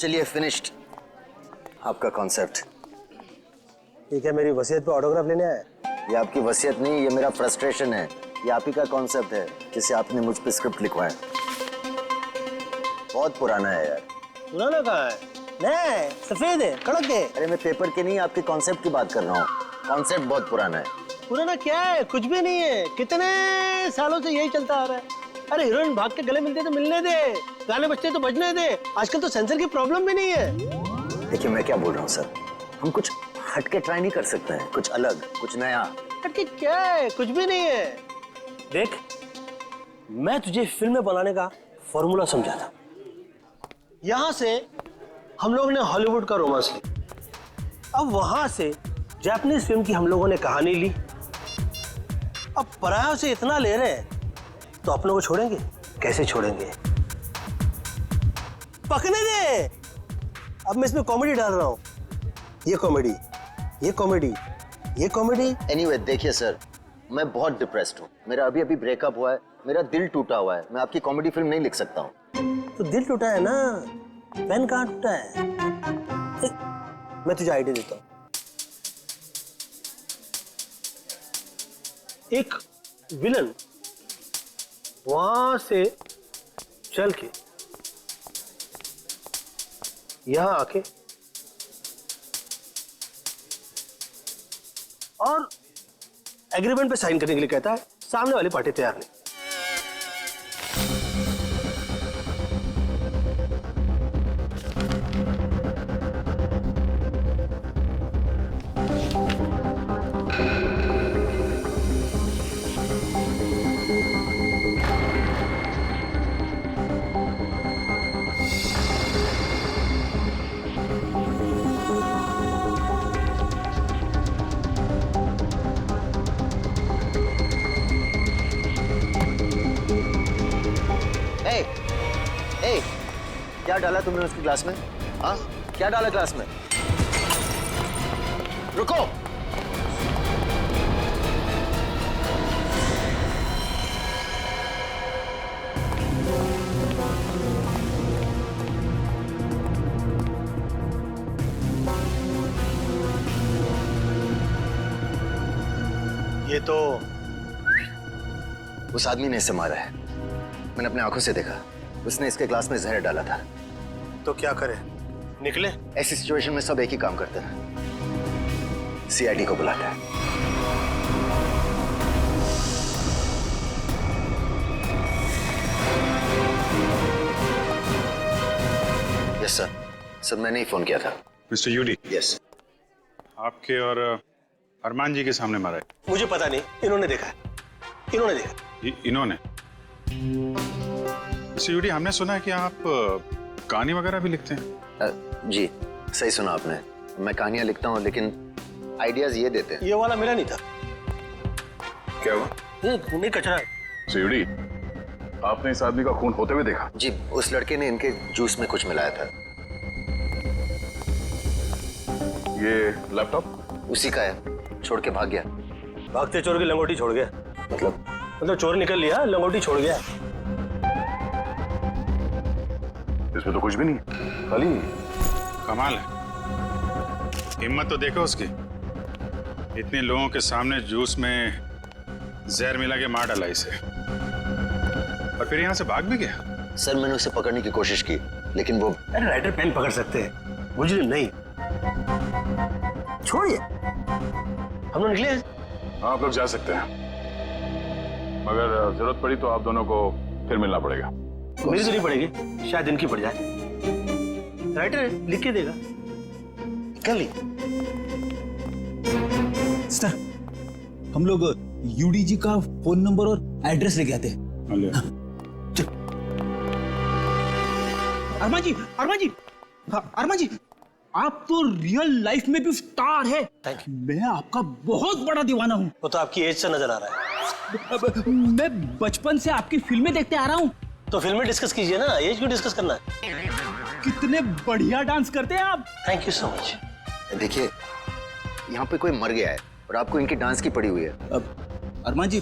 चलिए फिनिश्ड आपका कॉन्सेप्ट। ठीक है, मेरी वसीयत पे ऑटोग्राफ लेने आया। ये आपकी वसीयत नहीं, ये मेरा फ्रस्ट्रेशन है। ये आप ही का कॉन्सेप्ट है जिसे आपने मुझ पे स्क्रिप्ट लिखवाया। बहुत पुराना है यार। पुराना कहाँ है? नहीं, सफेद है, कड़क है। अरे मैं पेपर के नहीं, आपके कॉन्सेप्ट की बात कर रहा हूँ। कॉन्सेप्ट बहुत पुराना है। पुराना क्या है? कुछ भी नहीं है। कितने सालों से यही चलता आ रहा है। अरे हीरोइन भाग के गले मिलते तो मिलने दे, गाने बजते तो बजने दे। आजकल तो सेंसर की प्रॉब्लम भी नहीं है। देखिए मैं क्या बोल रहा हूँ सर, हम कुछ हटके ट्राई नहीं कर सकते हैं? कुछ अलग, कुछ नया। हटके क्या है? कुछ भी नहीं है। देख, मैं तुझे फिल्म बनाने का फॉर्मूला समझा था। यहां से हम लोग ने हॉलीवुड का रोमांस ली, अब वहां से जापानीज फिल्म की हम लोगों ने कहानी ली। अब परायों से इतना ले रहे हैं तो अपनों को छोड़ेंगे? कैसे छोड़ेंगे? पकने दे। अब मैं इसमें कॉमेडी डाल रहा हूं। ये कॉमेडी, ये कॉमेडी, ये कॉमेडी। एनीवे देखिए सर, मैं बहुत डिप्रेस्ड हूँ। मेरा अभी अभी ब्रेकअप हुआ है, मेरा दिल टूटा हुआ है। मैं आपकी कॉमेडी फिल्म नहीं लिख सकता हूँ। तो दिल टूटा है ना, पेन कहाँ टूटा है? मैं तुझे आइडिया देता हूँ। एक विलन वहां से चल के यहां आके और एग्रीमेंट पे साइन करने के लिए कहता है। सामने वाली पार्टी तैयार नहीं। क्या डाला तुमने उसके ग्लास में? हाँ, क्या डाला ग्लास में? रुको। ये तो उस आदमी ने इसे मारा है। मैंने अपने आंखों से देखा। उसने इसके ग्लास में जहर डाला था। तो क्या करे? निकले? ऐसी सिचुएशन में सब एक ही काम करते हैं, सीआईडी को बुलाते हैं। Yes sir. सर मैंने ही फोन किया था। मिस्टर यूडी। यस। आपके और अरमान जी के सामने मारा है? मुझे पता नहीं, इन्होंने देखा है। इन्होंने देखा। इन्होंने? मिस्टर यूडी, हमने सुना है कि आप कहानी वगैरह भी लिखते हैं। जी सही सुना आपने। मैं कहानियां लिखता हूँ लेकिन आइडियाज ये देते हैं। ये वाला मिला नहीं था। क्या हुआ? ये खूनी कचरा है। मिस्टर यूडी, आपने इस आदमी का खून होते हुए देखा? जी, उस लड़के ने इनके जूस में कुछ मिलाया था। ये लैपटॉप उसी का है, छोड़ के भाग गया। भागते चोर की लंगोटी छोड़ गया? मतलब चोर निकल लिया, लंगोटी छोड़ गया। इसमें तो कुछ भी नहीं, खाली। कमाल है, हिम्मत तो देखो उसकी। इतने लोगों के सामने जूस में जहर मिला के मार डाला इसे, और फिर यहाँ से भाग भी गया। सर मैंने उसे पकड़ने की कोशिश की लेकिन वो... अरे राइटर पेन पकड़ सकते हैं, मुजरिम नहीं। छोड़िए, हम लोग निकले। आप लोग जा सकते हैं, मगर जरूरत पड़ी तो आप दोनों को फिर मिलना पड़ेगा। मेरी तो नहीं पड़ेगी, शायद इनकी पड़ जाए। राइटर है, लिख के देगा। कर ली। सर, हम लोग यूडी जी का फोन नंबर और एड्रेस लेके आते हैं। अरमान जी, अरमान जी, हाँ, अरमान जी, आप तो रियल लाइफ में भी स्टार है। मैं आपका बहुत बड़ा दीवाना हूँ। वो तो आपकी एज से नजर आ रहा है। मैं बचपन से आपकी फिल्में देखते आ रहा हूँ। तो फिल्में डिस्कस कीजिए ना, एज क्यों डिस्कस करना है? कितने बढ़िया डांस करते हैं आप। Thank you so much. देखिए, यहाँ पे कोई मर गया है और आपको इनकी डांस की पड़ी हुई है। अरमान जी,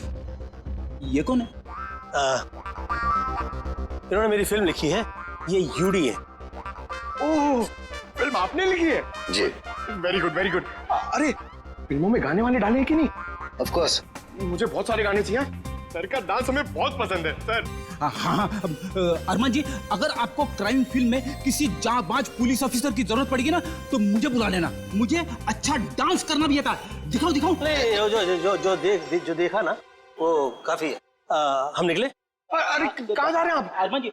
ये कौन है? इन्होंने मेरी फिल्म लिखी है, ये यूडी है। ओह, फिल्म आपने लिखी है? जी। Very good very good. अरे फिल्मों में गाने वाने डाले हैं कि नहीं? Of course. मुझे बहुत सारे गाने चाहिए। सर का डांस हमें बहुत पसंद है सर। हाँ, अरमान जी, अगर आपको क्राइम फिल्म में किसी जांबाज पुलिस ऑफिसर की जरूरत पड़ेगी ना तो मुझे बुला लेना। मुझे अच्छा डांस करना भी आता है। दिखाओ दिखाओ। नहीं, जो देखा ना वो काफी है। हम निकले। अरे कहाँ जा रहे हैं आप? अरमान जी,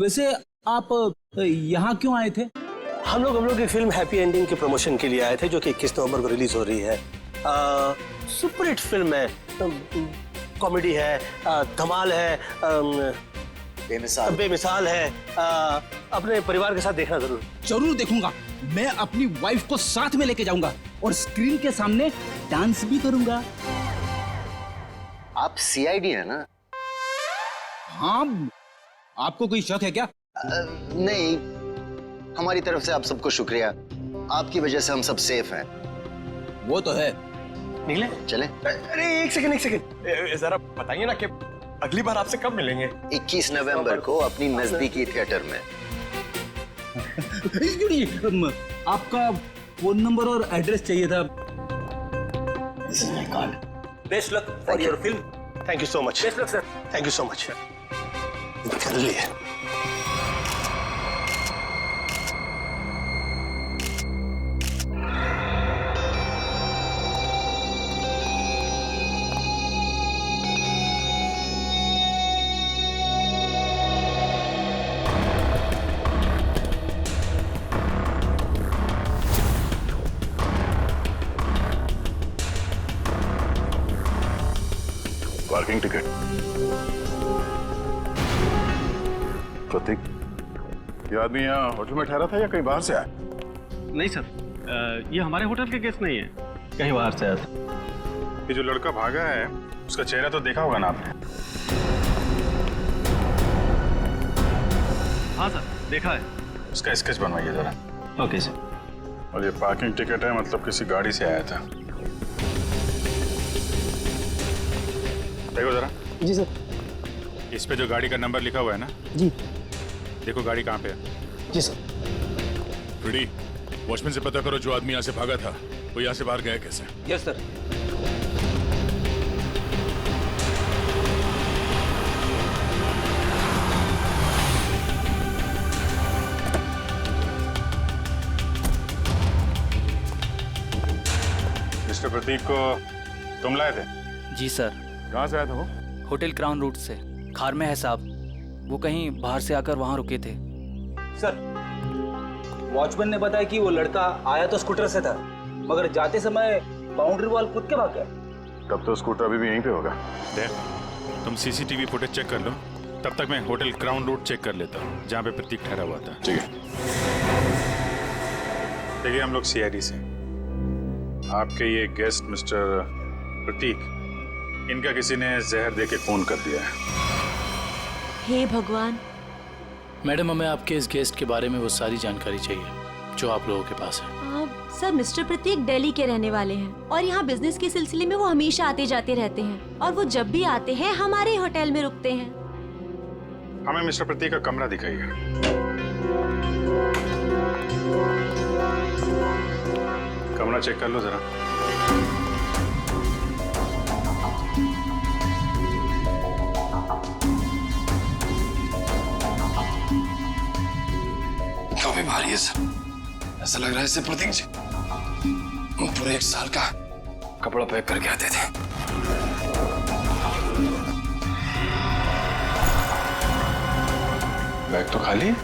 वैसे आप यहाँ क्यों आए थे? हम लोग एक फिल्म हैप्पी एंडिंग के प्रमोशन के लिए आए थे जो कि 21 नवंबर को रिलीज हो रही है। सुपरहिट फिल्म है, कॉमेडी है, धमाल है, बेमिसाल है। अपने परिवार के साथ देखना जरूर। जरूर देखूंगा। मैं अपनी वाइफ को साथ में लेके जाऊंगा और स्क्रीन के सामने डांस भी करूंगा। आप सीआईडी है ना? हाँ, आपको कोई शक है क्या? नहीं, हमारी तरफ से आप सबको शुक्रिया। आपकी वजह से हम सब सेफ हैं। वो तो है। निकले। चले। अरे एक सेकंड जरा बताइए ना कि अगली बार आपसे कब मिलेंगे? 21 नवंबर को अपनी नजदीकी थिएटर में। आपका फोन नंबर और एड्रेस चाहिए था। This is my card. Best luck for your film. Thank you so much. Best luck sir. Thank you so much. कर लिए। Parking ticket. प्रतीक, ये आदमी यहाँ होटल में ठहरा था या कहीं बाहर से आया? नहीं सर, ये हमारे होटल के गेस्ट नहीं है, कहीं बाहर से आया था। ये जो लड़का भागा है उसका चेहरा तो देखा होगा ना आपने? हाँ सर, देखा है। उसका स्केच बनवाइए जरा। Okay sir. और ये पार्किंग टिकट है, मतलब किसी गाड़ी से आया था। देखो जरा। जी सर। इस पे जो गाड़ी का नंबर लिखा हुआ है ना? जी। देखो गाड़ी कहाँ पे है। जी सर। फ्रेडी, वॉचमैन से पता करो जो आदमी यहाँ से भागा था वो यहाँ से बाहर गया कैसे। Yes sir. मिस्टर प्रतीक को तुम लाए थे? जी सर। कहाँ से आया था वो? होटल क्राउन रूट से। खार में है साहब। वो कहीं बाहर से आकर वहाँ रुके थे। सर, वॉचमैन ने बताया कि वो लड़का आया तो स्कूटर से था, मगर जाते समय बाउंड्री वॉल कूद के भाग गया। तब तो स्कूटर अभी भी यहीं पे होगा। देख, तुम सीसीटीवी फुटेज चेक कर लो, तब तक मैं होटल क्राउन रूट चेक कर लेता हूँ जहाँ पे प्रतीक ठहरा हुआ था। ठीक है। देखिए हम लोग सीआईडी से। आपके ये गेस्ट मिस्टर प्रतीक, इनका किसी ने जहर दे के खून कर दिया है। हे भगवान। मैडम, हमें आपके इस गेस्ट के बारे में वो सारी जानकारी चाहिए जो आप लोगों के पास है। सर, मिस्टर प्रतीक दिल्ली के रहने वाले हैं और यहाँ बिजनेस के सिलसिले में वो हमेशा आते जाते रहते हैं और वो जब भी आते हैं हमारे होटल में रुकते हैं। हमें मिस्टर प्रतीक का कमरा दिखाइए। कमरा चेक कर लो जरा। काफी भारी है सर, ऐसा लग रहा है इससे प्रतीक जी पूरे 1 साल का कपड़ा पैक करके आते थे। बैग तो खाली है।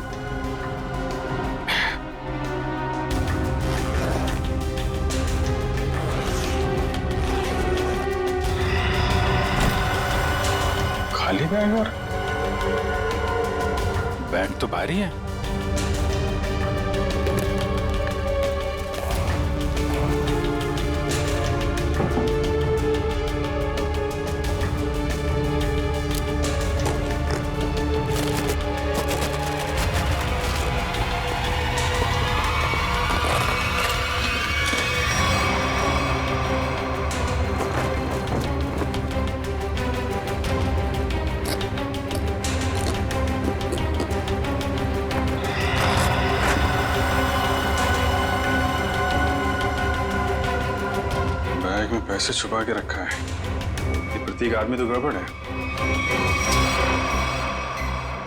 खाली बैग और बैग तो भारी है। ऐसे छुपा के रखा है? ये प्रतीक आदमी तो गड़बड़ है।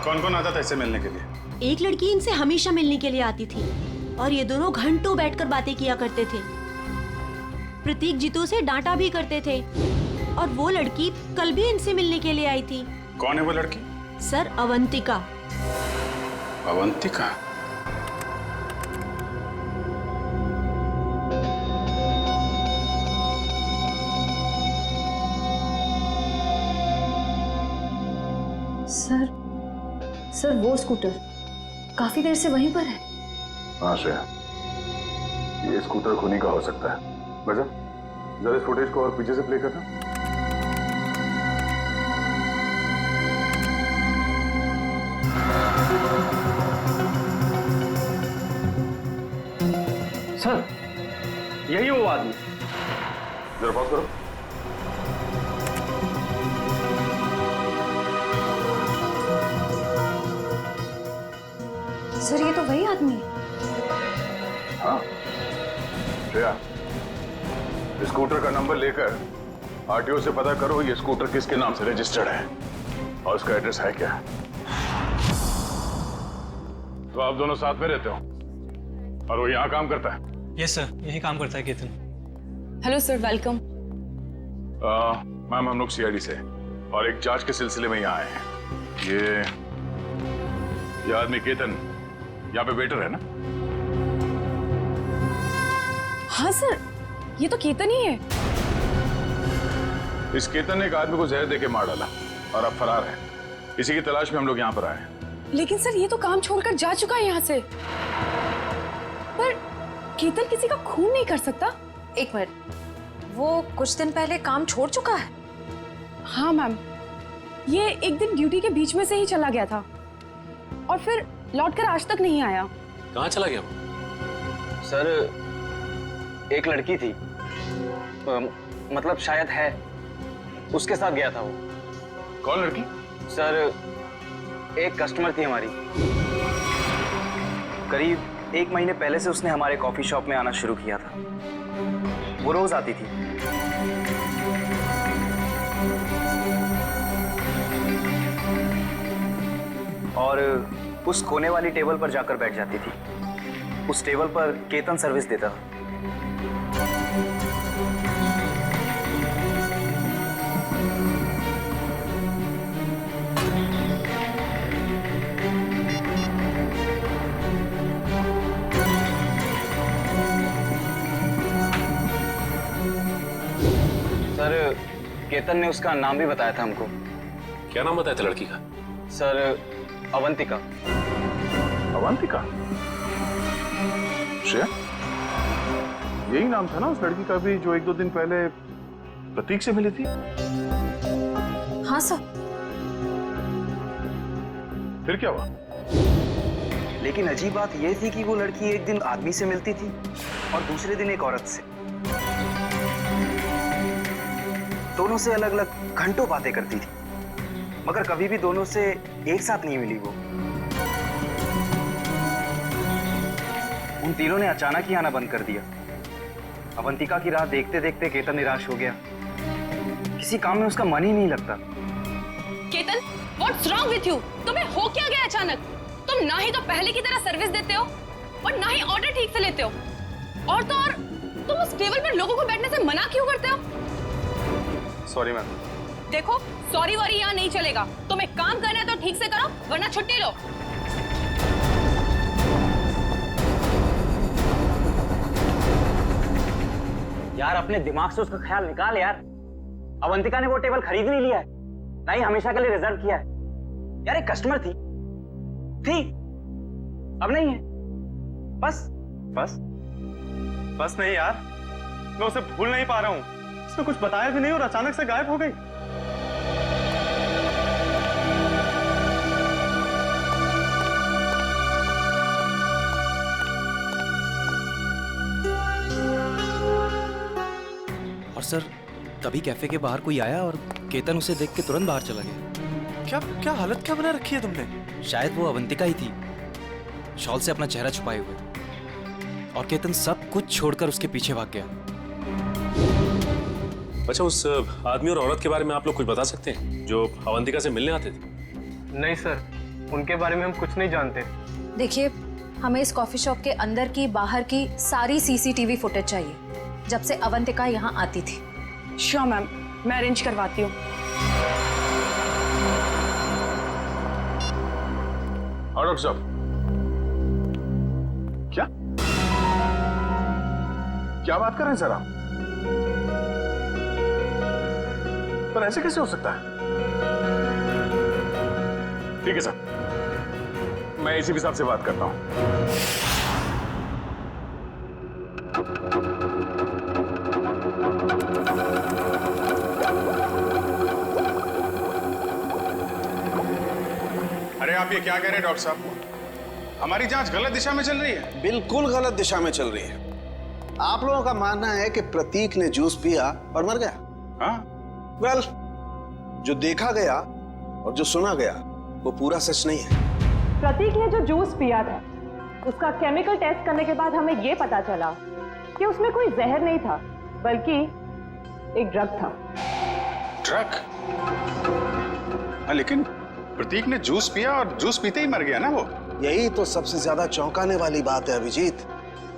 कौन कौन आता था इससे मिलने के लिए? एक लड़की इनसे हमेशा मिलने के लिए आती थी और ये दोनों घंटों बैठकर बातें किया करते थे। प्रतीक जीतू से डांटा भी करते थे और वो लड़की कल भी इनसे मिलने के लिए आई थी। कौन है वो लड़की? सर, अवंतिका। अवंतिका? सर वो स्कूटर काफी देर से वहीं पर है। हाँ श्रेया, ये स्कूटर खूनी का हो सकता है। वजह जरा इस फुटेज को और पीछे से प्ले करना। सर, यही वो आदमी। जरा पॉज करो। सर ये तो वही आदमी है। हाँ श्रेया, स्कूटर का नंबर लेकर आरटीओ से पता करो ये स्कूटर किसके नाम से रजिस्टर्ड है और उसका एड्रेस है क्या। तो आप दोनों साथ में रहते हो और वो यहाँ काम करता है? यस सर, यही काम करता है Ketan. Hello sir, welcome. Ma'am, हम लोग सीआईडी से और एक जांच के सिलसिले में यहाँ आए हैं। ये आदमी केतन यहाँ पे वेटर है ना? हाँ सर, ये तो केतन ही है। इस केतन ने एक आदमी को जहर देके मार डाला और अब फरार है। इसी की तलाश में हम लोग यहाँ पर आए हैं। लेकिन सर ये तो काम छोड़कर जा चुका है यहाँ से। पर केतन किसी का खून नहीं कर सकता। एक मिनट, वो कुछ दिन पहले काम छोड़ चुका है? हाँ मैम, ये एक दिन ड्यूटी के बीच में से ही चला गया था और फिर लौटकर आज तक नहीं आया। कहाँ चला गया वो? सर, एक लड़की थी, मतलब शायद है, उसके साथ गया था वो। कौन लड़की? सर, एक कस्टमर थी हमारी। करीब 1 महीने पहले से उसने हमारे कॉफी शॉप में आना शुरू किया था। वो रोज आती थी। और उस कोने वाली टेबल पर जाकर बैठ जाती थी। उस टेबल पर केतन सर्विस देता था। सर, केतन ने उसका नाम भी बताया था हमको। क्या नाम बताया था लड़की का? सर, अवंतिका। अवंतिका? श्रेया, यही नाम था ना उस लड़की का भी जो 1-2 दिन पहले प्रतीक से मिली थी? हाँ सर। फिर क्या हुआ? लेकिन अजीब बात यह थी कि वो लड़की एक दिन आदमी से मिलती थी और दूसरे दिन एक औरत से। दोनों से अलग अलग घंटों बातें करती थी, मगर कभी भी दोनों से एक साथ नहीं मिली वो। उन तीनों ने अचानक ही आना बंद कर दिया। अवंतिका की राह देखते देखते केतन निराश हो गया। किसी काम में उसका मन ही नहीं लगता। Ketan, what's wrong with you? तुम्हें हो क्या गया अचानक? तुम ना ही तो पहले की तरह सर्विस देते हो और ना ही ऑर्डर ठीक से लेते हो। और तो और तुम उस टेबल पर लोगों को बैठने से मना क्यों करते हो? Sorry ma'am. देखो, सॉरी वॉरी यहाँ नहीं चलेगा। तुम्हें काम करना है तो ठीक से करो, वरना छुट्टी लो। यार, अपने दिमाग से उसका ख्याल निकाल यार। अवंतिका ने वो टेबल खरीद नहीं लिया है, ना ही हमेशा के लिए रिजर्व किया है। यार, एक कस्टमर थी, अब नहीं है। बस नहीं यार, मैं उसे भूल नहीं पा रहा हूँ। उसने कुछ बताया भी नहीं और अचानक से गायब हो गई। और सर, तभी कैफे के बाहर कोई आया और केतन उसे देख के तुरंत बाहर चला गया। क्या हालत क्या बना रखी है तुमने? शायद वो अवंतिका ही थी, शॉल से अपना चेहरा छुपाए हुए। और केतन सब कुछ छोड़कर उसके पीछे भाग गया। अच्छा, उस आदमी और औरत के बारे में आप लोग कुछ बता सकते हैं जो अवंतिका से मिलने आते थे? नहीं सर, उनके बारे में हम कुछ नहीं जानते। देखिए, हमें इस कॉफी शॉप के अंदर की बाहर की सारी सीसीटीवी फुटेज चाहिए जब से अवंतिका यहाँ आती थी। श्योर मैम, मैं अरेंज करवाती हूँ। और डॉक्टर साहब, क्या बात कर रहे हैं सर आप? पर ऐसे कैसे हो सकता है? ठीक है सर, मैं एसीपी साहब से बात करता हूं। अरे आप ये क्या कह रहे हैं डॉक्टर साहब? हमारी जांच गलत दिशा में चल रही है। बिल्कुल गलत दिशा में चल रही है। आप लोगों का मानना है कि प्रतीक ने जूस पिया और मर गया। हाँ? वेल, जो देखा गया और जो सुना गया वो पूरा सच नहीं है। प्रतीक ने जो जूस पिया था उसका केमिकल टेस्ट करने के बाद हमें ये पता चला कि उसमें कोई जहर नहीं था बल्कि एक ड्रग था। ड्रग? हाँ, लेकिन प्रतीक ने जूस पिया और जूस पीते ही मर गया ना वो। यही तो सबसे ज्यादा चौंकाने वाली बात है अभिजीत।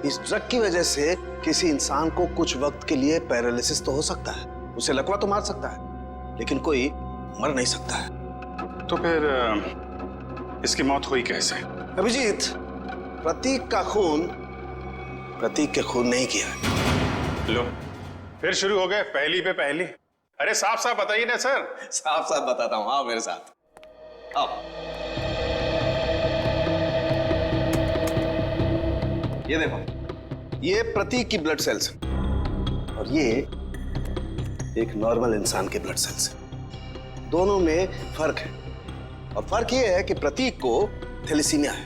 इस ड्रग की वजह से किसी इंसान को कुछ वक्त के लिए पैरालिसिस तो हो सकता है, उसे लकवा तो मार सकता है, लेकिन कोई मर नहीं सकता है। तो फिर इसकी मौत हुई कैसे? अभिजीत, प्रतीक का खून प्रतीक के खून नहीं किया है। लो, फिर शुरू हो गए पहली पे पहली। अरे साफ साफ बताइए ना सर। साफ साफ बताता हूं, आओ मेरे साथ, आओ। ये देखो, ये प्रतीक की ब्लड सेल्स और ये एक नॉर्मल इंसान के ब्लड सेल्स है। दोनों में फर्क है और फर्क ये है कि प्रतीक को थैलेसीमिया है।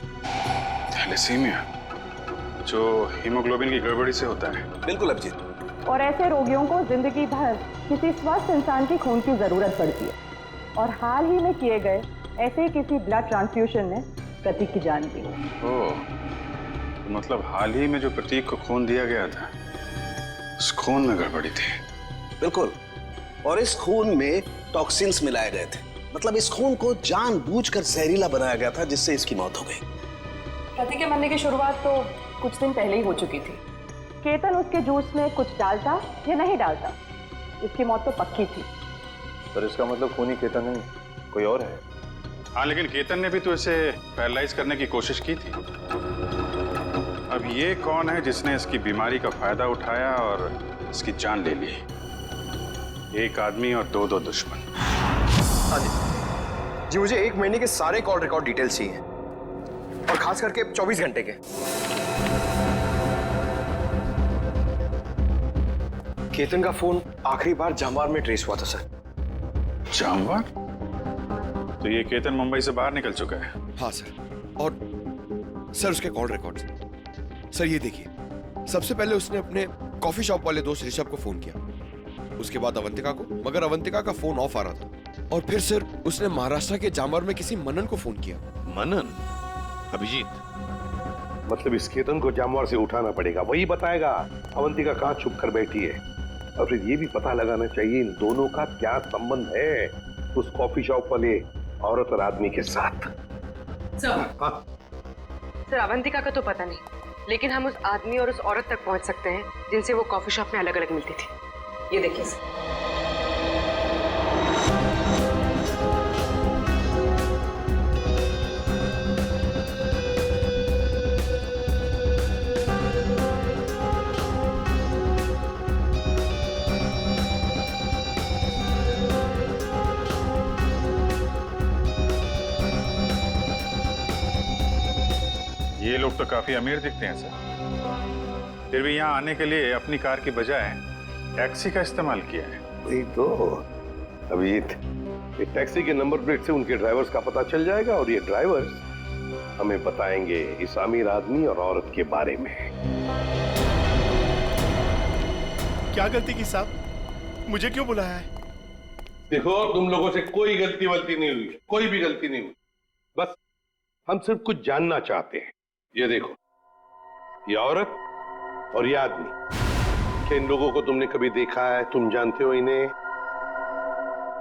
थैलेसीमिया जो हीमोग्लोबिन की गड़बड़ी से होता है? बिल्कुल अभिजीत। और ऐसे रोगियों को जिंदगी भर किसी स्वस्थ इंसान की खून की जरूरत पड़ती है और हाल ही में किए गए ऐसे ही किसी ब्लड ट्रांसफ्यूजन ने प्रतीक की जान दी। ओह, तो मतलब हाल ही में जो प्रतीक को खून दिया गया था उस खून में गड़बड़ी थी। बिल्कुल, और इस खून में टॉक्सिन्स मिलाए गए थे। मतलब इस खून को जानबूझकर जहरीला बनाया गया था जिससे इसकी मौत हो गई। प्रतीक के मरने की शुरुआत तो कुछ दिन पहले ही हो चुकी थी। केतन उसके जूस में कुछ डालता या नहीं डालता, इसकी मौत तो पक्की थी। सर, इसका मतलब खूनी केतन नहीं, कोई और है। हाँ, लेकिन केतन ने भी तो इसे पैरालाइज करने की कोशिश की थी। अब ये कौन है जिसने इसकी बीमारी का फायदा उठाया और इसकी जान ले ली? एक आदमी और दो दुश्मन। हाँ जी, मुझे 1 महीने के सारे कॉल रिकॉर्ड डिटेल्स चाहिए और खास करके 24 घंटे के। केतन का फोन आखिरी बार जामवार में ट्रेस हुआ था सर। जामवार? तो ये केतन मुंबई से बाहर निकल चुका है? हाँ सर, और सर उसके कॉल रिकॉर्ड्स। सर ये देखिए, सबसे पहले उसने अपने कॉफी शॉप वाले दोस्त ऋषभ को फोन किया, उसके बाद अवंतिका को, मगर अवंतिका का फोन ऑफ आ रहा था। और फिर सर उसने महाराष्ट्र के जामवार में किसी मनन को फोन किया। मनन? अभिजीत, मतलब इस केतन को जामवार से उठाना पड़ेगा, वही बताएगा अवंतिका कहाँ छुप कर बैठी है। और फिर ये भी पता लगाना चाहिए इन दोनों का क्या संबंध है उस कॉफी शॉप वाले औरत और आदमी के साथ। सर, अवंतिका का तो पता नहीं, लेकिन हम उस आदमी और उस औरत तक पहुंच सकते हैं जिनसे वो कॉफी शॉप में अलग अलग मिलती थी। ये देखिए सर। ये लोग तो काफी अमीर दिखते हैं सर, फिर भी यहाँ आने के लिए अपनी कार की बजाय टैक्सी का इस्तेमाल किया है। वही तो अभिजीत, इस टैक्सी के नंबर प्लेट से उनके ड्राइवर्स का पता चल जाएगा और ये ड्राइवर्स हमें बताएंगे इस अमीर आदमी और औरत के बारे में। क्या गलती की साहब, मुझे क्यों बुलाया है? देखो, तुम लोगों से कोई गलती वलती नहीं हुई, कोई भी गलती नहीं हुई। बस हम सिर्फ कुछ जानना चाहते हैं। ये देखो, ये औरत और ये आदमी इन लोगों को तुमने कभी देखा है? तुम जानते हो इन्हें?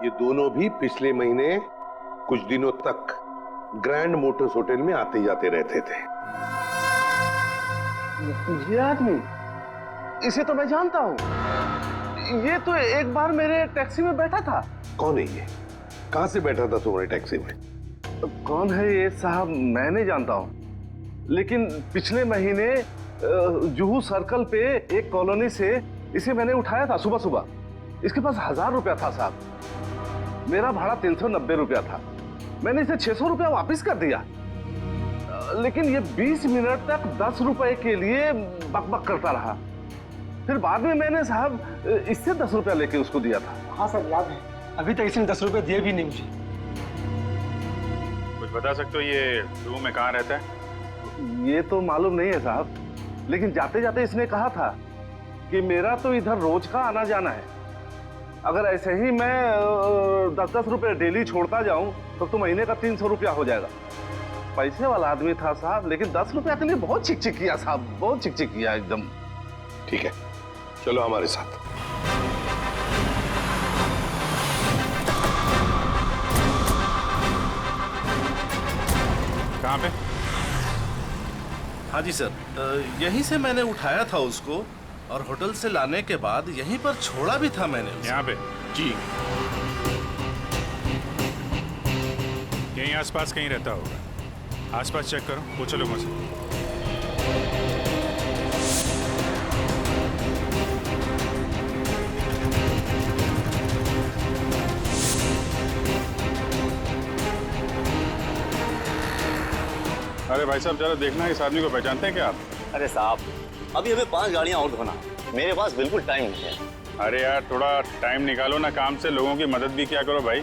ये दोनों भी पिछले महीने कुछ दिनों तक ग्रैंड मोटर्स होटल में आते जाते रहते थे। ये आदमी, इसे तो मैं जानता हूँ। ये तो एक बार मेरे टैक्सी में बैठा था। कौन है ये? कहां से बैठा था तुम्हारे टैक्सी में? कौन है ये साहब, मैं नहीं जानता हूँ, लेकिन पिछले महीने जुहू सर्कल पे एक कॉलोनी से इसे मैंने उठाया था सुबह सुबह। इसके पास 1000 रुपया था साहब। मेरा भाड़ा 390 रुपया था। मैंने इसे 600 रुपया वापस कर दिया, लेकिन ये 20 मिनट तक 10 रुपए के लिए बकबक करता रहा। फिर बाद में मैंने साहब इससे 10 रुपया लेके उसको दिया था। हाँ सर, याद है। अभी तक इसने 10 रुपए दिए भी नहीं मुझे। कुछ बता सकते हो ये जुहू में कहाँ रहता है? ये तो मालूम नहीं है साहब, लेकिन जाते जाते इसने कहा था कि मेरा तो इधर रोज का आना जाना है। अगर ऐसे ही मैं 10-10 रुपए डेली छोड़ता जाऊं तो महीने का 300 रुपया हो जाएगा। पैसे वाला आदमी था साहब, लेकिन 10 रुपया के लिए बहुत चिक-चिक किया साहब, बहुत चिक-चिक किया एकदम। ठीक है, चलो हमारे साथ। कहाँ पे? हाँ जी सर, यहीं से मैंने उठाया था उसको और होटल से लाने के बाद यहीं पर छोड़ा भी था मैंने उसे। यहाँ पे? जी। यहीं आसपास कहीं रहता होगा। आसपास चेक करो, पूछो लोगों से। अरे भाई साहब, जरा देखना इस आदमी को पहचानते हैं क्या आप? अरे साहब, अभी हमें 5 गाड़ियां और धोना, मेरे पास बिल्कुल टाइम नहीं है। अरे यार, थोड़ा टाइम निकालो ना काम से, लोगों की मदद भी क्या करो भाई।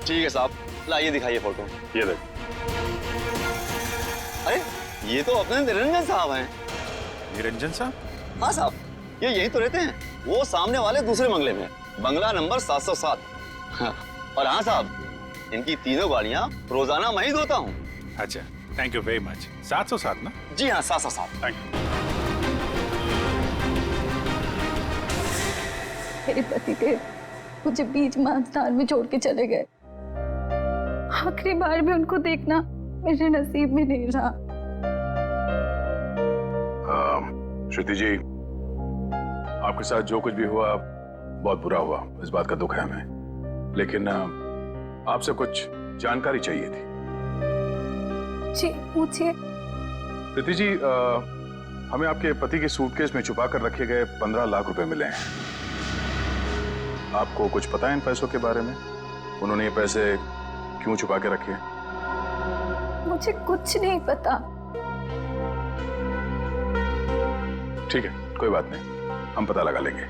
ठीक है साहब, लाइए दिखाइए फोटो। ये देख। अरे ये तो अपने निरंजन साहब हैं। निरंजन साहब? हाँ साहब, ये यहीं तो रहते हैं। वो सामने वाले दूसरे बंगले में, बंगला नंबर 707। और हाँ साहब, इनकी तीनों गाड़ियां रोजाना मैं ही धोता हूँ। अच्छा, थैंक यू वेरी मच। 707 ना? जी हाँ, 707। Thank you. मेरे पति देव मुझे बीच मानस्तान में छोड़ के चले गए। आखिरी बार भी उनको देखना मेरे नसीब में नहीं रहा। श्रुति जी, आपके साथ जो कुछ भी हुआ बहुत बुरा हुआ, इस बात का दुख है हमें, लेकिन आपसे कुछ जानकारी चाहिए थी। जी पूछिए। प्रीति जी, हमें आपके पति के सूटकेस में छुपा कर रखे गए 15 लाख रुपए मिले हैं। आपको कुछ पता है इन पैसों के बारे में? उन्होंने ये पैसे क्यों छुपा के रखे? मुझे कुछ नहीं पता। ठीक है, कोई बात नहीं, हम पता लगा लेंगे।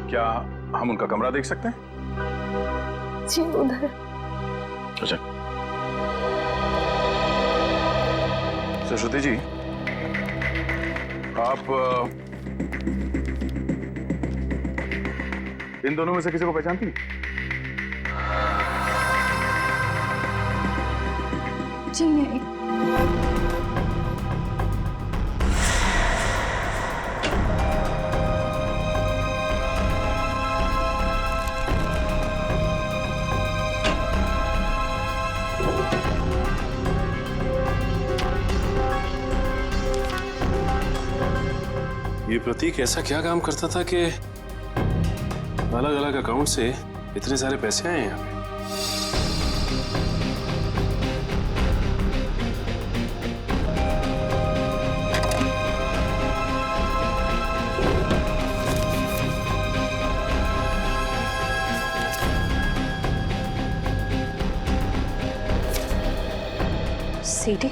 क्या हम उनका कमरा देख सकते हैं? जी उधर। अच्छा। श्रुति जी, आप इन दोनों में से किसी को पहचानती हैं? जी नहीं। ये प्रतीक ऐसा क्या काम करता था कि अलग अलग अकाउंट से इतने सारे पैसे आए यहाँ पे? सीडी?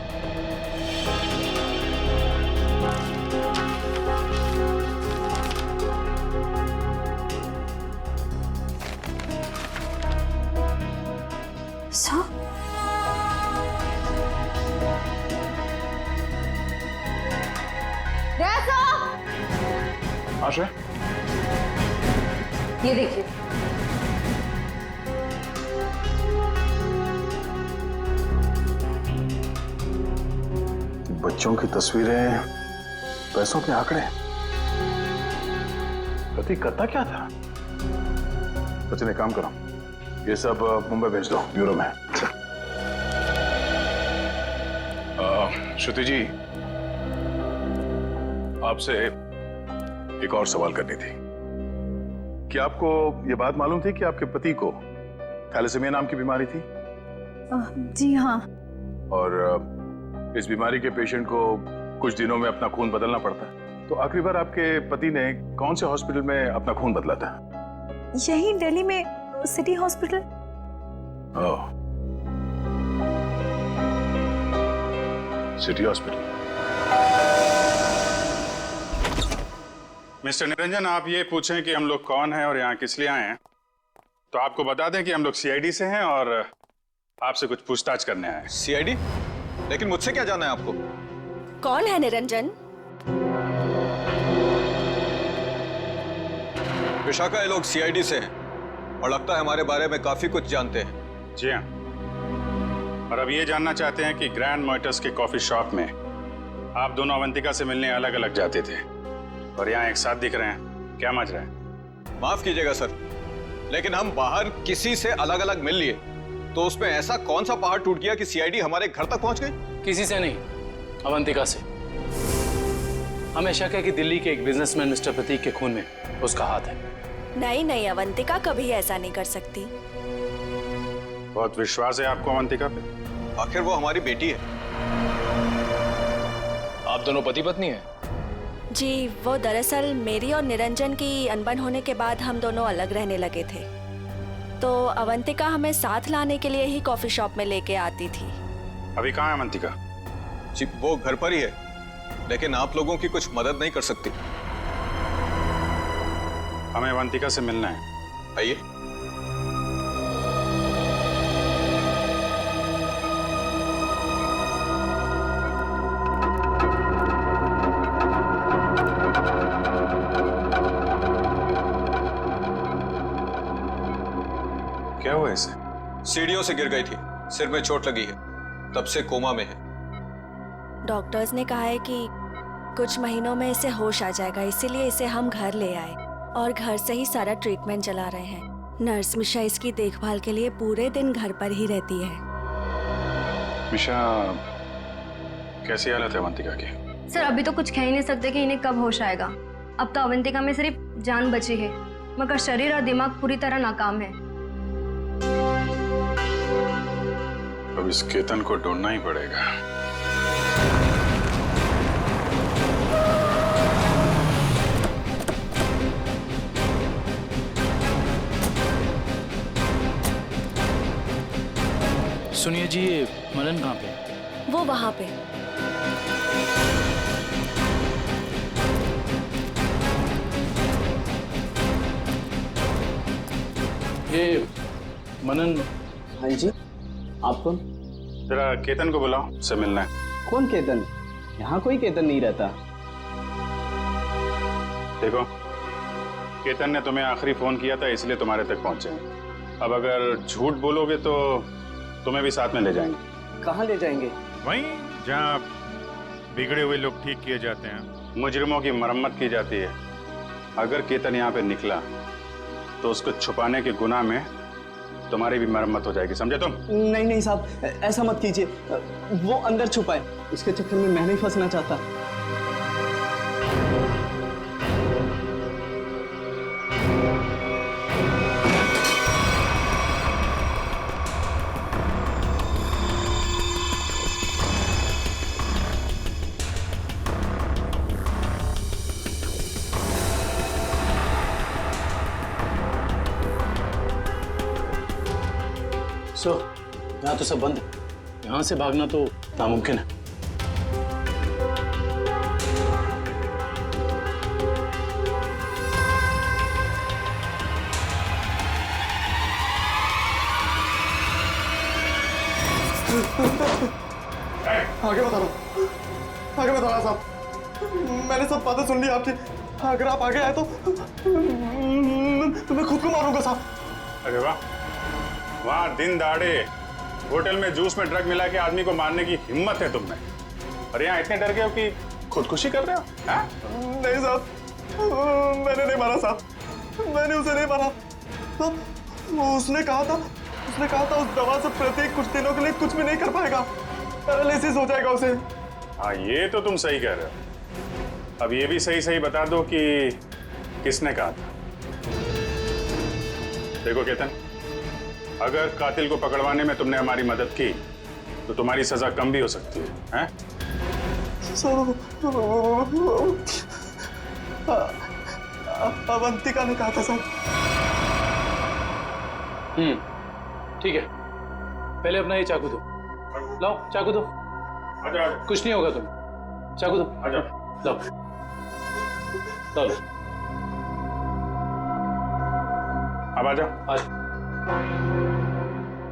आशा, ये देखिए। बच्चों की तस्वीरें, पैसों के आंकड़े। प्रतीक करता क्या था? सचिन, एक काम करो, ये सब मुंबई भेज दो ब्यूरो में। श्रुति जी, आपसे एक और सवाल करनी थी। क्या आपको ये बात मालूम थी कि आपके पति को थैलेसीमिया नाम की बीमारी थी? जी हाँ। और इस बीमारी के पेशेंट को कुछ दिनों में अपना खून बदलना पड़ता है। तो आखिरी बार आपके पति ने कौन से हॉस्पिटल में अपना खून बदला था? यही दिल्ली में सिटी हॉस्पिटल। ओह, सिटी हॉस्पिटल। मिस्टर निरंजन, आप ये पूछें कि हम लोग कौन हैं और यहाँ किस लिए आए हैं, तो आपको बता दें कि हम लोग सीआईडी से हैं और आपसे कुछ पूछताछ करने आए हैं। सीआईडी? लेकिन मुझसे क्या जानना है आपको? कौन है निरंजन? विशाखा, ये लोग सीआईडी से हैं और लगता है हमारे बारे में काफी कुछ जानते हैं। जी हाँ, और अब ये जानना चाहते हैं कि ग्रैंड मोटर्स के कॉफी शॉप में आप दोनों अवंतिका से मिलने अलग अलग जाते थे और यहाँ एक साथ दिख रहे हैं, क्या मजा है? माफ कीजिएगा सर, लेकिन हम बाहर किसी से अलग अलग मिल लिए तो उसमें ऐसा कौन सा पहाड़ टूट गया कि सीआईडी हमारे घर तक पहुंच गई? किसी से नहीं, अवंतिका से। हमें शक है कि दिल्ली के एक बिजनेसमैन मिस्टर प्रतीक के खून में उसका हाथ है। नहीं नहीं, अवंतिका कभी ऐसा नहीं कर सकती। बहुत विश्वास है आपको अवंतिका पे? आखिर वो हमारी बेटी है। आप दोनों पति पत्नी हैं? जी, वो दरअसल मेरी और निरंजन की अनबन होने के बाद हम दोनों अलग रहने लगे थे, तो अवंतिका हमें साथ लाने के लिए ही कॉफी शॉप में लेके आती थी। अभी कहाँ है अवंतिका? जी, वो घर पर ही है, लेकिन आप लोगों की कुछ मदद नहीं कर सकती। हमें अवंतिका से मिलना है। आइए। क्या हुआ इसे? सीढ़ियों से गिर गई थी, सिर में चोट लगी है, तब से कोमा में है। डॉक्टर्स ने कहा है कि कुछ महीनों में इसे होश आ जाएगा, इसीलिए इसे हम घर ले आए और घर से ही सारा ट्रीटमेंट चला रहे हैं। नर्स मिशा इसकी देखभाल के लिए पूरे दिन घर पर ही रहती है। मिशा, कैसी हालत है अवंतिका की? सर, अभी तो कुछ कह ही नहीं सकते कि इन्हें कब होश आएगा। अब तो अवंतिका में सिर्फ जान बची है, मगर शरीर और दिमाग पूरी तरह नाकाम है। अब इस केतन को ढूंढना ही पड़ेगा। सुनिए जी, ये मनन कहाँ पे? वो वहां पे। ये मनन। हाँ जी, आप कौन? जरा केतन को बुलाओ, से मिलना है। कौन केतन? यहाँ कोई केतन नहीं रहता। देखो, केतन ने तुम्हें आखिरी फोन किया था, इसलिए तुम्हारे तक पहुंचे हैं। अब अगर झूठ बोलोगे तो तुम्हें भी साथ में ले जाएंगे। कहाँ ले जाएंगे? वहीं जहाँ बिगड़े हुए लोग ठीक किए जाते हैं, मुजरिमों की मरम्मत की जाती है। अगर केतन यहाँ पे निकला तो उसको छुपाने के गुनाह में तुम्हारी भी मरम्मत हो जाएगी, समझे तुम? नहीं नहीं साहब, ऐसा मत कीजिए। वो अंदर छुपा है, इसके चक्कर में मैं नहीं फंसना चाहता। यहाँ तो सब बंद है, यहाँ से भागना तो नामुमकिन है। आगे बता रहा आगे बता रहा साहब, मैंने सब बातें सुन ली आपकी। अगर आप आगे आए तो मैं खुद को मारूंगा साहब। अरे वाह, वहाँ दिन दहाड़े होटल में जूस में ड्रग मिला के आदमी को मारने की हिम्मत है तुमने, और यहाँ इतने डर गए हो कि खुदकुशी कर रहे हो? नहीं साहब, मैंने नहीं मारा साहब। मैंने उसे नहीं मारा। तो उसने कहा था उस दवा से प्रतीक कुछ दिनों के लिए कुछ भी नहीं कर पाएगा, पैरालिसिस हो जाएगा उसे। हाँ, ये तो तुम सही कह रहे हो। अब ये भी सही सही बता दो कि किसने कहा था। देखो केतन, अगर कातिल को पकड़वाने में तुमने हमारी मदद की तो तुम्हारी सजा कम भी हो सकती है, हैं? अवंतिका ने कहा था सर। ठीक है, पहले अपना ये चाकू दो। लाओ चाकू दो। आजा। कुछ नहीं होगा तुम। चाकू दो। आजा। लाओ लो। अब आजा।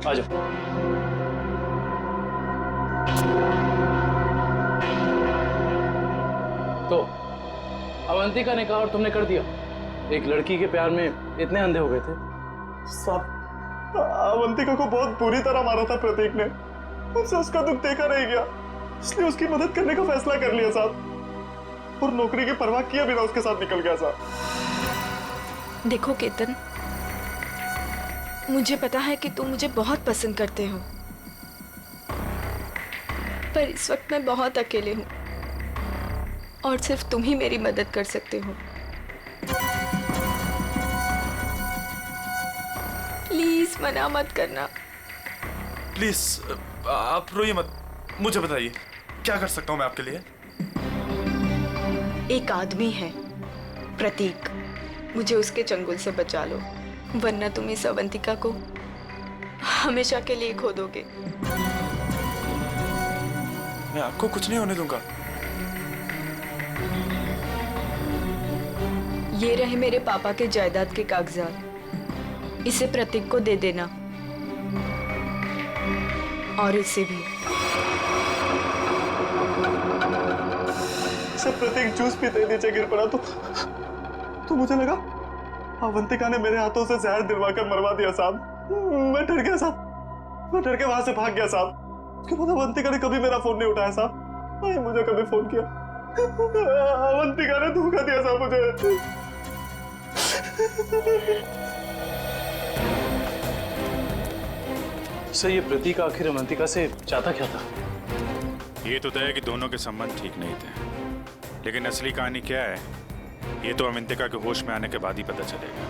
आ जाओ। तो अवंतिका ने कहा और तुमने कर दिया। एक लड़की के प्यार में इतने अंधे हो गए थे। सब अवंतिका को बहुत बुरी तरह मारा था प्रतीक ने। मुझसे उसका दुख देखा नहीं गया, इसलिए उसकी मदद करने का फैसला कर लिया साहब, और नौकरी की परवाह किए बिना उसके साथ निकल गया साहब। देखो केतन, मुझे पता है कि तुम मुझे बहुत पसंद करते हो, पर इस वक्त मैं बहुत अकेले हूँ और सिर्फ तुम ही मेरी मदद कर सकते हो। प्लीज मना मत करना। प्लीज आप रोइए मत, मुझे बताइए क्या कर सकता हूँ मैं आपके लिए। एक आदमी है प्रतीक, मुझे उसके चंगुल से बचा लो, वरना तुम इस अवंतिका को हमेशा के लिए खो दोगे। मैं आपको कुछ नहीं होने दूंगा। ये रहे मेरे पापा के जायदाद के कागजात, इसे प्रतीक को दे देना, और इसे भी। जब प्रतीक जूस पीते नीचे गिर पड़ा तो मुझे लगा अवंतिका ने मेरे हाथों से जहर दिलवाकर मरवा दिया साहब। मैं डर गया साहब, मैं डर के वहां से भाग गया साहब। उसके बाद अवंतिका ने कभी मेरा फोन नहीं उठाया साहब, नहीं मुझे कभी फोन किया। अवंतिका ने धोखा दिया साहब मुझे। सर, ये प्रतीक आखिर अवंतिका से चाहता क्या था? ये तो तय है कि दोनों के संबंध ठीक नहीं थे, लेकिन असली कहानी क्या है ये तो अवंतिका के होश में आने के बाद ही पता चलेगा।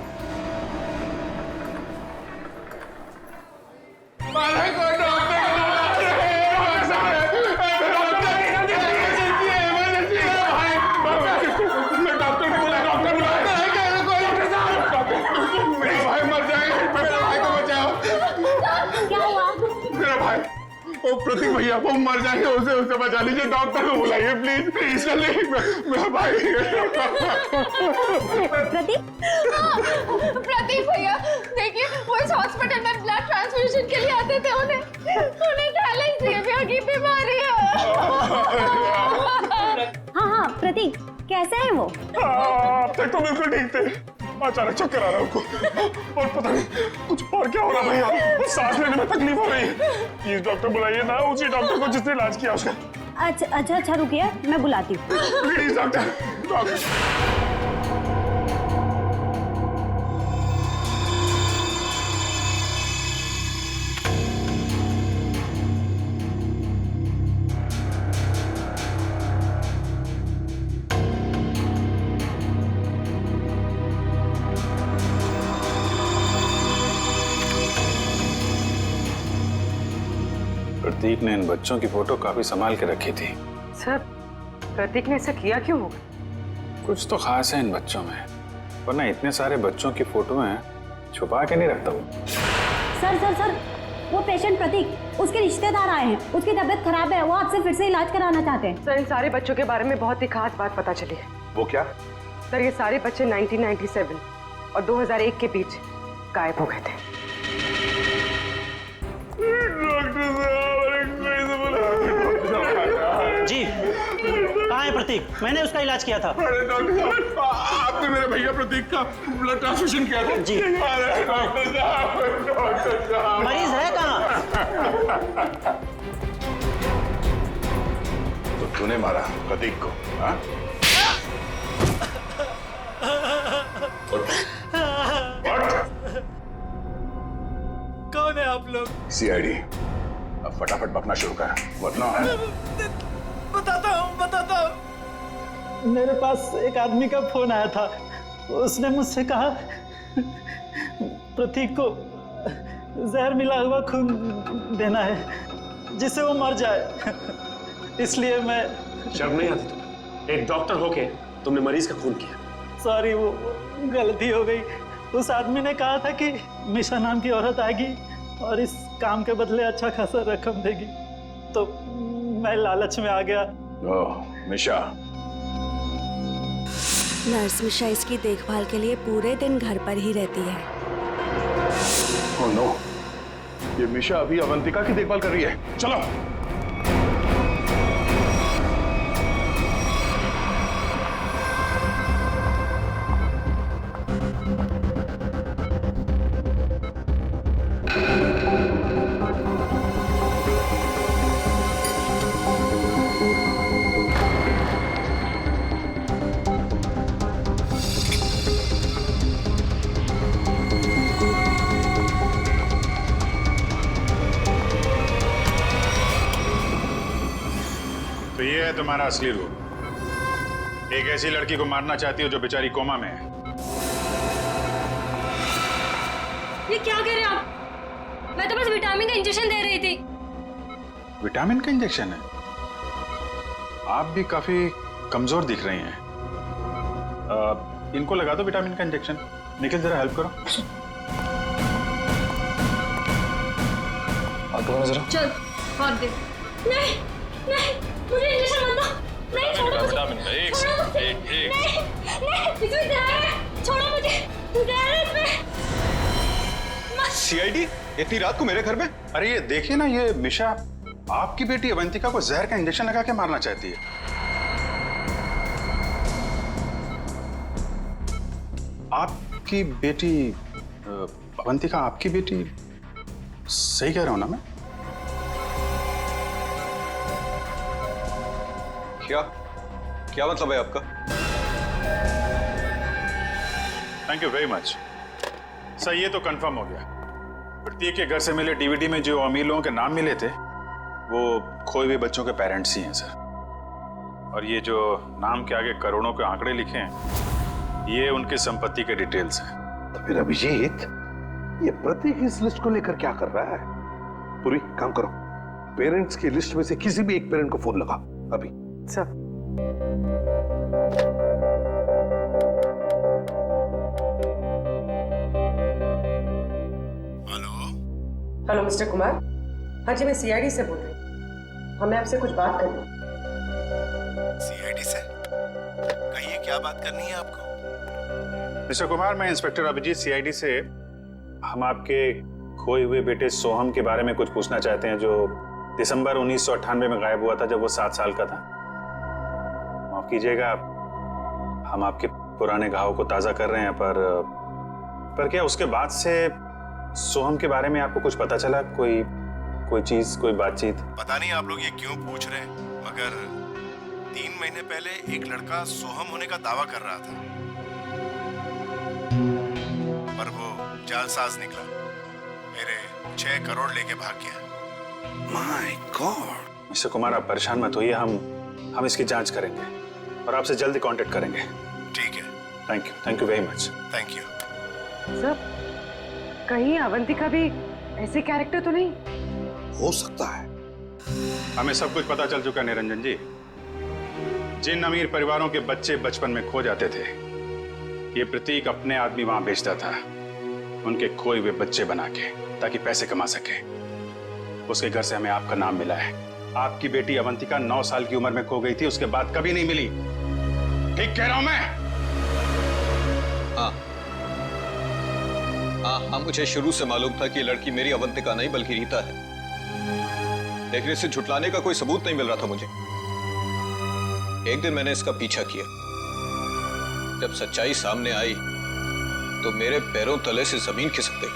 प्रतीक भैया वो मर जाएंगे, उसे बचा लीजिए, डॉक्टर को बुलाइए प्लीज प्लीज। मेरा भाई। प्रतीक भैया देखिए, वो इस हॉस्पिटल में ब्लड ट्रांसफ्यूजन के लिए आते थे, उन्हें थैलेसीमिया की बीमारी है। हाँ प्रतीक कैसे है वो? अब तक तो बिल्कुल ठीक थे, अचानक चक्कर आ रहा है उनको, और पता नहीं कुछ और क्या हो रहा भैया, सांस लेने में तकलीफ हो रही है। प्लीज डॉक्टर बुलाइए ना, उसी डॉक्टर को जिसने इलाज किया उसका। अच्छा रुकिए, मैं बुलाती हूँ। Please doctor. प्रतीक ने इन बच्चों की फोटो काफी संभाल के रखी थी। सर, प्रतीक ने ऐसा किया क्यों होगा? कुछ तो खास है इन बच्चों में, वरना इतने सारे बच्चों की फोटो हैं छुपा के नहीं रखता वो। सर वो पेशेंट प्रतीक, उसके रिश्तेदार आए हैं, उसकी तबीयत खराब है, वो आपसे फिर से इलाज कराना चाहते हैं। सर, इन सारे बच्चों के बारे में बहुत ही खास बात पता चली है। वो क्या? सर, ये सारे बच्चे 1997 और 2001 के बीच गायब हो गए थे। जी, कहाँ है प्रतीक? मैंने उसका इलाज किया था। अरे डॉक्टर साहब, आपने मेरे भैया प्रतीक का ब्लड ट्रांसफ्यूजन किया था? जी। अरे डॉक्टर साहब, मरीज है कहाँ? तो तूने मारा प्रतीक को? हाँ? लोग? सीआईडी, अब फटाफट बकना शुरू कर, वरना बताता हूँ। मेरे पास एक आदमी का फोन आया था। उसने मुझसे कहा प्रतीक को जहर मिला हुआ खून देना है जिससे वो मर जाए। इसलिए मैं... शर्म नहीं आती तुम्हें? एक डॉक्टर होके तुमने मरीज का खून किया। सॉरी, वो गलती हो गई। उस आदमी ने कहा था कि मिशा नाम की औरत आएगी और इस काम के बदले अच्छा खासा रकम देगी, तो मैं लालच में आ गया। ओह, मिशा। नर्स मिशा इसकी देखभाल के लिए पूरे दिन घर पर ही रहती है। ओह नो, ये मिशा अभी अवंतिका की देखभाल कर रही है। चलो। तो ये है तुम्हारा असली रूप। एक ऐसी लड़की को मारना चाहती हो जो बेचारी कोमा में है। ये क्या कह रहे हैं आप? मैं तो बस विटामिन का इंजेक्शन दे रही थी। विटामिन का इंजेक्शन है? आप भी काफी कमजोर दिख रही हैं। इनको लगा दो विटामिन का इंजेक्शन। निखिल, जरा हेल्प करो। जरा चल, हाथ दे। नहीं, नहीं, मुझे इंजेक्शन मत दो। नहीं, छोड़ो मुझे। विटामिन का एक छोड़ो मुझे। एक नहीं, नहीं, इसमें जहर है। छोड़ो मुझे। जहर है इसमें। सीआईडी इतनी रात को मेरे घर में? अरे ये देखिए ना, ये मिशा आपकी बेटी अवंतिका को जहर का इंजेक्शन लगा के मारना चाहती है। आपकी बेटी अवंतिका, आपकी बेटी? सही कह रहा हूं ना मैं? क्या मतलब है आपका? Thank you very much sir. ये तो कंफर्म हो गया। प्रतीक के घर से मिले डीवीडी में जो अमीर लोगों के नाम मिले थे वो खोए हुए बच्चों के पेरेंट्स ही हैं सर। और ये जो नाम के आगे करोड़ों के आंकड़े लिखे हैं ये उनकी संपत्ति के डिटेल्स हैं। तो फिर अभिजीत, ये प्रतीक इस लिस्ट को लेकर क्या कर रहा है? पूरी काम करो, पेरेंट्स की लिस्ट में से किसी भी एक पेरेंट को फोन लगा अभी। सर। Hello mister Kumar. हाँ जी, मैं सीआईडी से बोल रही हूँ। हमें आपसे कुछ बात करनी है। सीआईडी से? कहिए, क्या बात करनी है आपको? मिस्टर कुमार, मैं इंस्पेक्टर अभिजीत सीआईडी से। हम आपके खोए हुए बेटे सोहम के बारे में कुछ पूछना चाहते हैं, जो दिसंबर 1998 में गायब हुआ था जब वो 7 साल का था। माफ कीजिएगा, हम आपके पुराने घाव को ताजा कर रहे हैं, पर क्या उसके बाद से सोहम के बारे में आपको कुछ पता चला? कोई चीज, कोई बातचीत? पता नहीं आप लोग ये क्यों पूछ रहे हैं, मगर 3 महीने पहले एक लड़का सोहम होने का दावा कर रहा था, पर वो जालसाज निकला। मेरे 6 करोड़ लेके भाग गया। My God. मिस्टर कुमार, आप परेशान मत होइए, हम इसकी जांच करेंगे और आपसे जल्दी कांटेक्ट करेंगे। ठीक है। Thank you very much. Thank you. Sir, कहीं अवंतिका भी ऐसे कैरेक्टर तो नहीं? हो सकता है। हमें सब कुछ पता चल चुका है निरंजन जी। जिन अमीर परिवारों के बच्चे बचपन में खो जाते थे, ये प्रतीक अपने आदमी वहां बेचता था, उनके खोए हुए बच्चे बना के, ताकि पैसे कमा सके। उसके घर से हमें आपका नाम मिला है। आपकी बेटी अवंतिका 9 साल की उम्र में खो गई थी, उसके बाद कभी नहीं मिली। ठीक कह रहा हूं मैं? हाँ, मुझे शुरू से मालूम था कि ये लड़की मेरी अवंतिका नहीं बल्कि रीता है, लेकिन इसे झुटलाने का कोई सबूत नहीं मिल रहा था मुझे। एक दिन मैंने इसका पीछा किया। जब सच्चाई सामने आई तो मेरे पैरों तले से जमीन खिसक गई।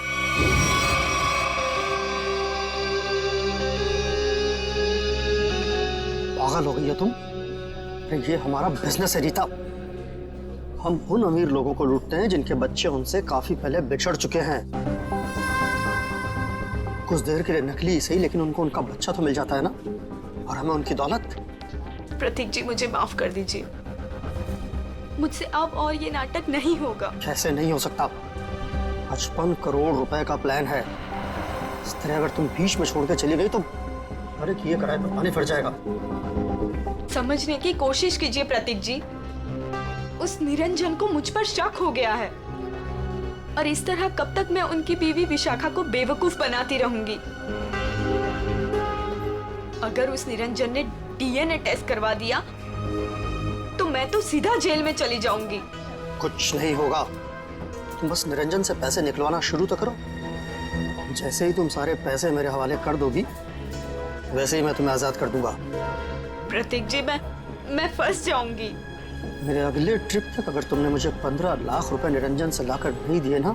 पागल हो गई हो तुम? ये हमारा बिजनेस है रीता। हम उन अमीर लोगों को लूटते हैं जिनके बच्चे उनसे काफी पहले बिछड़ चुके हैं। कुछ देर के लिए नकली सही, लेकिन उनको उनका बच्चा तो मिल जाता है ना, और हमें उनकी दौलत। प्रतीक जी मुझे माफ कर दीजिए, मुझसे अब और ये नाटक नहीं होगा। कैसे नहीं हो सकता? 55 करोड़ रुपए का प्लान है। इस तरह अगर तुम बीच में छोड़ के चली गई तो अरे किए कराए पर पानी फिर जाएगा। समझने की कोशिश कीजिए प्रतीक जी, उस निरंजन को मुझ पर शक हो गया है, और इस तरह कब तक मैं उनकी बीवी विशाखा को बेवकूफ बनाती रहूंगी। अगर उस निरंजन ने डीएनए टेस्ट करवा दिया तो मैं तो सीधा जेल में चली जाऊंगी। कुछ नहीं होगा, तुम बस निरंजन से पैसे निकलवाना शुरू तो करो। जैसे ही तुम सारे पैसे मेरे हवाले कर दोगी वैसे ही मैं तुम्हें आजाद कर दूंगा। प्रतीक जी मैं फंस जाऊंगी। मेरे अगले ट्रिप तक अगर तुमने मुझे 15 लाख रुपए निरंजन से लाकर नहीं दिए ना,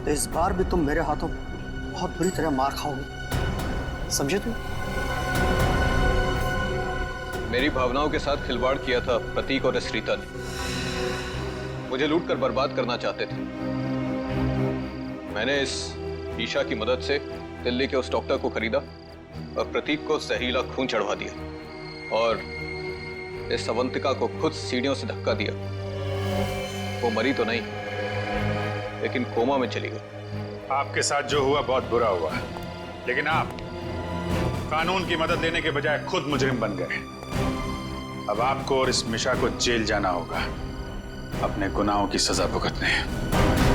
तो इस बार भी तुम मेरे हाथों बहुत बुरी तरह मार खाओगे, समझे तुम? मेरी भावनाओं के साथ खिलवाड़ किया था प्रतीक और इस रीता ने। मुझे लूट कर बर्बाद करना चाहते थे। मैंने इस ईशा की मदद से दिल्ली के उस डॉक्टर को खरीदा और प्रतीक को जहरीला खून चढ़वा दिया, और इस अवंतिका को खुद सीढ़ियों से धक्का दिया। वो मरी तो नहीं, लेकिन कोमा में चली गई। आपके साथ जो हुआ बहुत बुरा हुआ, लेकिन आप कानून की मदद लेने के बजाय खुद मुजरिम बन गए। अब आपको और इस मिशा को जेल जाना होगा अपने गुनाहों की सजा भुगतने।